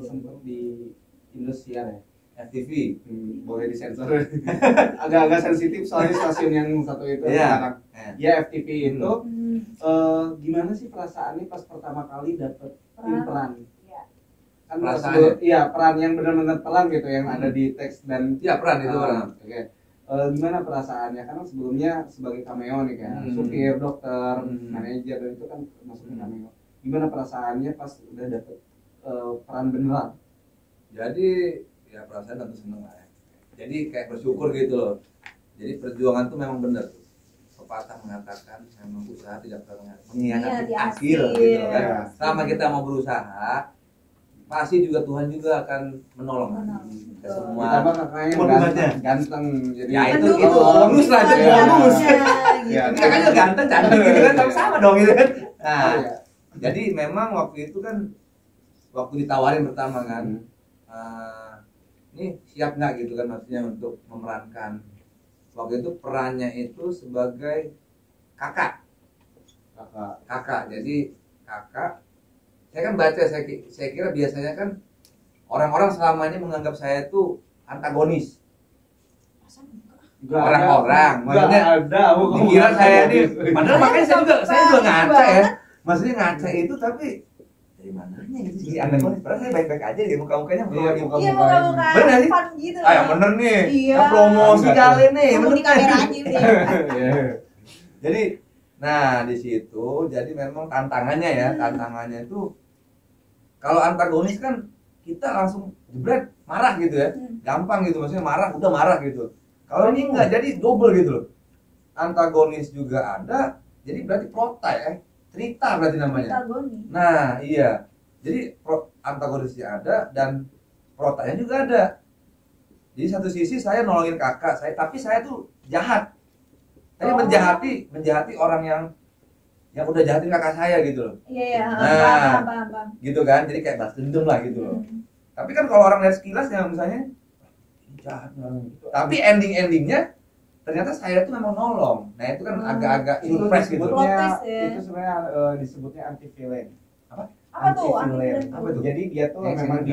sempat di Indosiar ya, FTV. boleh disensor. Agak-agak sensitif soalnya stasiun yang satu itu sekarang. Ya FTV itu gimana sih perasaannya pas pertama kali dapet peran? Kan peran yang benar-benar peran gitu yang ada di teks dan peran itu peran. Oke. Gimana perasaannya? Karena sebelumnya sebagai cameo nih kan, supir, dokter, manajer dan itu kan masuknya cameo. Gimana perasaannya pas udah dapet peran beneran? Jadi ya perasaan tentu seneng lah ya. Jadi kayak bersyukur gitu loh. Jadi perjuangan tuh memang benar. Pepatah mengatakan memang usaha tidak pernah mengkhianati hasil gitu kan. Selama kita mau berusaha, pasti juga Tuhan juga akan menolong kita semua. Ditambah kakaknya ganteng, jadi ya itu bonus lah, jadi bonus. Kakaknya ganteng, cantik gitu kan, sama dong gitu kan. Nah, jadi memang waktu itu kan waktu ditawarin pertama kan, ini siap nggak gitu kan, maksudnya untuk memerankan. Waktu itu perannya itu sebagai kakak. Jadi kakak. Saya kan baca, saya kira biasanya kan orang-orang selama ini menganggap saya itu antagonis. Orang-orang, maksudnya dikira saya ini, padahal makanya saya juga ngaca ya. Maksudnya ngaca itu tapi dari mananya gitu sih antagonis. Padahal saya baik-baik aja di muka-mukanya. Iya, muka-muka bener sih? gitu. Yang bener nih, yang promosi kali nih. Bener di kamera aja nih. Jadi, nah di situ, jadi memang tantangannya itu kalau antagonis kan kita langsung jebret marah gitu ya, gampang gitu, maksudnya udah marah gitu. Kalau ini enggak, jadi double gitu loh. Antagonis juga ada, jadi berarti cerita berarti namanya. Nah iya, jadi antagonisnya ada dan protanya juga ada. Jadi satu sisi saya nolongin kakak saya, tapi saya tuh jahat. Tapi menjahati orang yang udah jahatin kakak saya gitu loh. Iya, paham. Gitu kan, jadi kayak balas dendam lah gitu loh. Tapi kan kalau orang lihat sekilas ya misalnya jahat gitu. Tapi endingnya ternyata saya tuh memang nolong. Nah itu kan agak-agak surprise gitu. Itu sebenarnya disebutnya anti villain. Apa tuh? Jadi dia tuh memang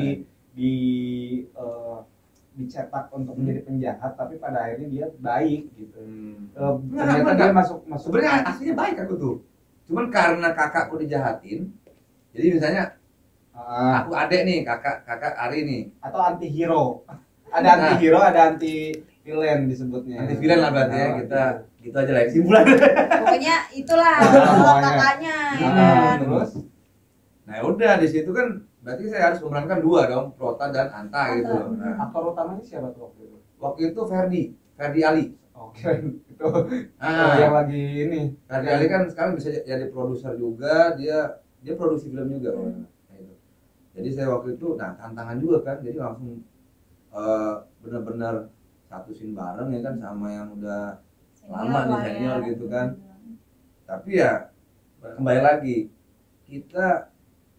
dicetak untuk menjadi penjahat, tapi pada akhirnya dia baik gitu. Ternyata dia masuk. Sebenarnya aslinya baik aku tuh. Cuman karena kakakku dijahatin, jadi misalnya aku adek nih, kakak Ari nih. Atau anti hero. Ada anti hero, ada anti villain disebutnya. Anti villain lah berarti ya, kita gitu aja lah kesimpulan. Pokoknya itulah kakaknya. Terus? Nah udah di situ kan berarti saya harus memerankan dua dong, Prota dan Anta gitu loh. Nah, aktor utamanya siapa tuh waktu itu? Waktu itu Ferdi Ali. Oke, itu yang lagi ini. Ferdi Ali kan sekarang bisa jadi produser juga, dia produksi film juga. Nah, itu. Jadi saya waktu itu, tantangan juga kan, jadi langsung benar-benar satusin bareng ya kan sama yang udah lama nih senior gitu kan. Tapi ya kembali lagi, kita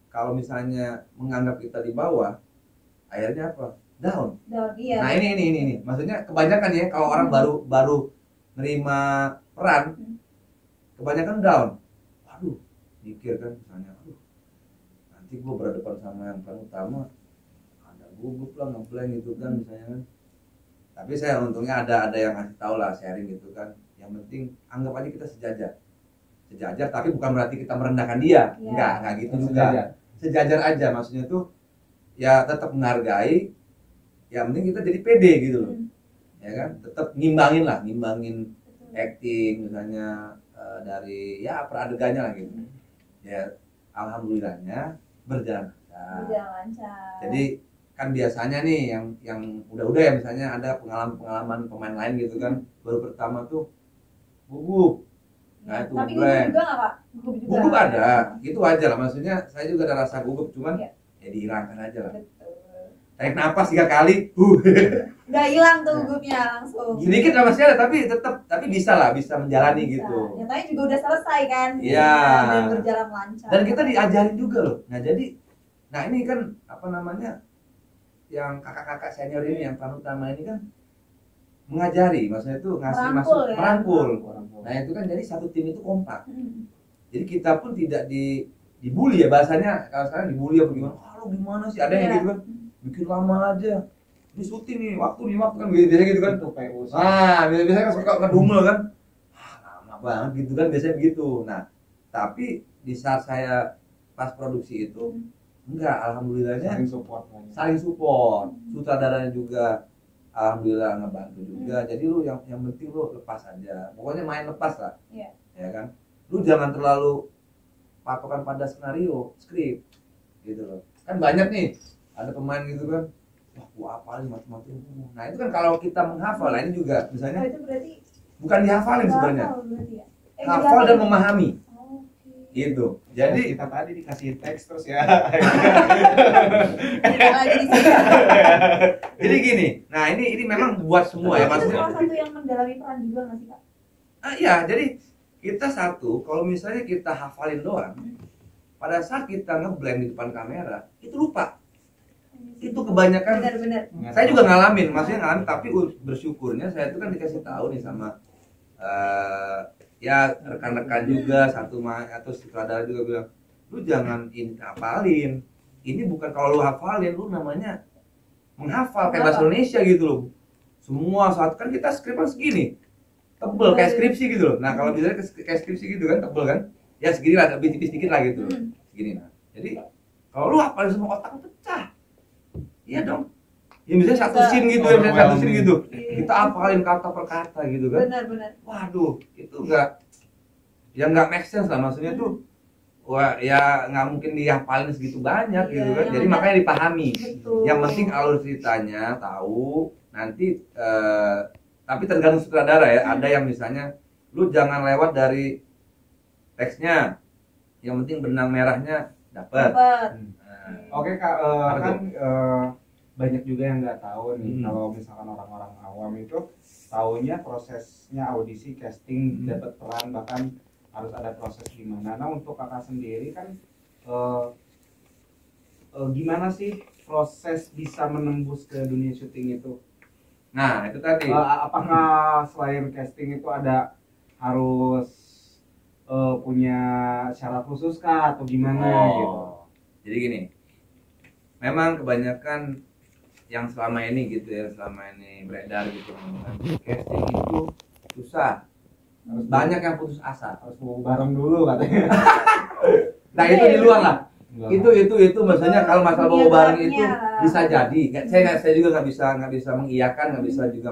kalau misalnya menganggap kita di bawah, akhirnya apa? Down. Iya. Nah ini, maksudnya kebanyakan ya kalau orang baru nerima peran, kebanyakan down. Waduh, mikir kan misalnya, nanti gue berhadapan sama yang peran utama, ada gugup lah ngeblank gitu kan misalnya kan. Tapi saya untungnya ada yang ngasih tahu lah, sharing gitu kan. Yang penting anggap aja kita sejajar, tapi bukan berarti kita merendahkan dia. Enggak gitu juga. Sejajar aja, maksudnya tuh ya tetap menghargai. Yang penting kita jadi pede gitu loh. Ya kan, tetap ngimbangin acting misalnya dari ya peradegannya lah gitu. Ya alhamdulillahnya berjalan lancar. Jadi kan biasanya nih yang udah ya misalnya ada pengalaman pemain lain gitu kan, baru pertama tuh gugup. Nah itu tapi gugup juga nggak Pak? Gugup ada, itu wajar lah, maksudnya saya juga ada rasa gugup, cuman ya dihilangkan aja lah. Tarik napas 3 kali, udah hilang tuh gugupnya langsung. Sedikit lah masih ada, tapi bisa menjalani gitu. Nyatanya juga udah selesai kan? Iya. Dan berjalan lancar. Dan kita diajarin juga loh. Nah jadi, ini kan apa namanya, yang kakak-kakak senior ini, yang peran utama ini kan mengajari, maksudnya itu ngasih merangkul. Nah itu kan jadi satu tim itu kompak. Jadi kita pun tidak dibully ya bahasanya, kalau sekarang dibully apa gimana, ah lu gimana sih, ada yang Iya. gitu kan, bikin lama aja, ini syuting nih, waktu kan biasanya gitu kan. Itu PU. Biasanya kan suka ngedumel kan, lama banget gitu kan, biasanya begitu. Nah, tapi di saat saya pas produksi itu, enggak, alhamdulillahnya saling support, sutradaranya juga alhamdulillah ngebantu juga. Jadi lu yang penting lu lepas aja, pokoknya main lepas lah. Iya. Ya kan, lu jangan terlalu patokan pada skenario, skrip gitu loh. Kan banyak nih ada pemain gitu kan, wah gua apalin macam-macam. Nah itu kan kalau kita menghafal, nah ini juga Oh, misalnya itu berarti bukan dihafalin sebenarnya, hafal berarti ya? hafal dan memahami Oke. gitu. Jadi kita tadi dikasih teks terus ya. Lagi di sini. jadi gini, nah ini memang buat semua ya Itu maksudnya. salah satu yang mendalami peran juga nggak sih Kak? Iya, jadi kita satu, kalau misalnya kita hafalin doang, pada saat kita ngeblend di depan kamera, itu lupa. Itu kebanyakan, Benar-benar. saya juga ngalamin, maksudnya ngalamin, tapi bersyukurnya saya itu kan dikasih tahu nih sama ya rekan-rekan juga, satu atau sutradara juga bilang, lu jangan ini hafalin, ini bukan kalau lu hafalin, lu namanya menghafal kayak bahasa Indonesia gitu loh. Semua saat kan kita skrip kan segini, tebel kayak skripsi gitu loh. Nah kalau misalnya kayak skripsi gitu kan tebel kan, ya segini lah, lebih tipis dikit lah gitu loh. Segini. Nah jadi kalau lu hafalin semua, otak pecah. Iya dong. Ya misalnya satu scene gitu, ya misalnya satu scene gitu, kita hafalin kata per kata gitu kan. Benar-benar. Waduh, itu nggak make sense lah, maksudnya tuh, wah ya nggak mungkin dihafalin segitu banyak Iya, gitu kan. yang Jadi ada- makanya dipahami. Betul. Yang penting alur ceritanya tahu, nanti tapi tergantung sutradara ya. Ada yang misalnya lu jangan lewat dari teksnya, yang penting benang merahnya dapat. Dapat. Oke Kak, Apa kan banyak juga yang nggak tahu nih kalau misalkan orang-orang awam itu taunya prosesnya audisi, casting, dapat peran, bahkan harus ada proses gimana. Nah untuk Kakak sendiri kan gimana sih proses bisa menembus ke dunia syuting itu? Nah itu tadi. Apakah selain casting itu ada harus punya syarat khusus kah atau gimana gitu? Jadi gini, memang kebanyakan yang selama ini gitu ya, selama ini beredar gitu, casting itu susah, harus banyak yang putus asa, Harus mau bareng dulu katanya. nah itu di luar lah. Itu maksudnya kalau masalah bawa bareng itu bisa jadi. Saya juga nggak bisa mengiyakan, nggak bisa juga